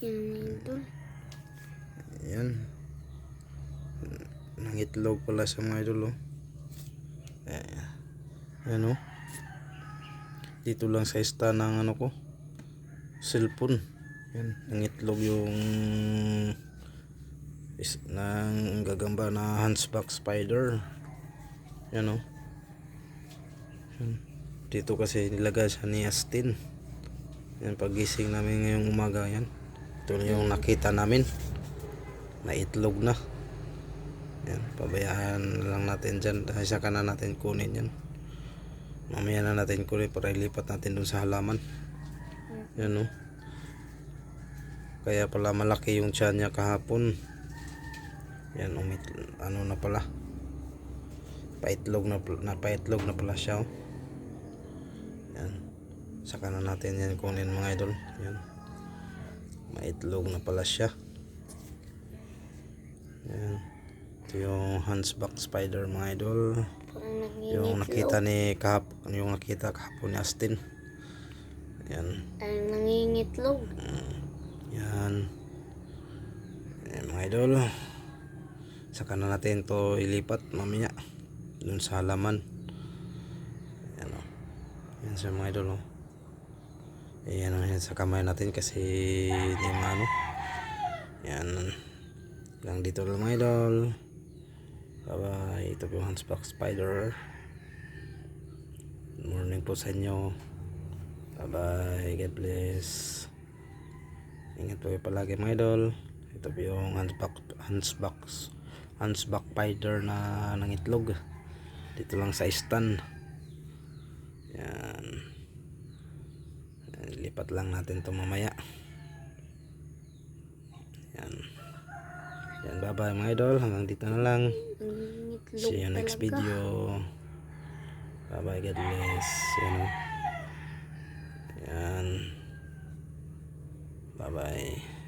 Yan mga idol. Ayan. Nangitlog pala sa mga idol, oh. Ayan, oh. Dito lang sa stand ng ano ko, cellphone. Ayan, nangitlog yung ng gagamba na hunchback spider. Ayan, oh. Ayan. Dito kasi nilagay siya ni Astin. Ayan, pagising namin ngayong umaga, yan. Ito yung nakita namin na itlog na. Yan, pabayaan lang natin dyan dahil saka na natin kunin yan. Mamaya na natin kunin para ilipat natin dun sa halaman. Yan, no. Kaya pala malaki yung tiyan niya kahapon. Yan, ano na pala, paitlog na pala siya, oh. Yan, saka na natin yan kunin mga idol. Yan, maitlog na pala siya. Yan, ito yung hunchback spider mga idol. Yung nakita kahapon ni Astin. Yan, Ang nangingitlog. yan. Yan mga idol, saka na natin to ilipat mamaya dun sa halaman. Yan, oh. Yan sa mga idol, oh. Ayan, oh, yan sa kamay natin kasi hindi maano. Yan lang dito lang mga idol. Bye bye. Ito po yung hunchback spider. Good morning po sa inyo. Bye bye. God bless. Ingat po kayo palagi mga idol. Ito po yung hunchback spider na nangitlog dito lang sa stand. Yan, lipat lang natin to mamaya. Yan. Yan, bye bye mga idol. Hanggang dito na lang. See you next video. Bye bye. God bless. Yan. Bye bye.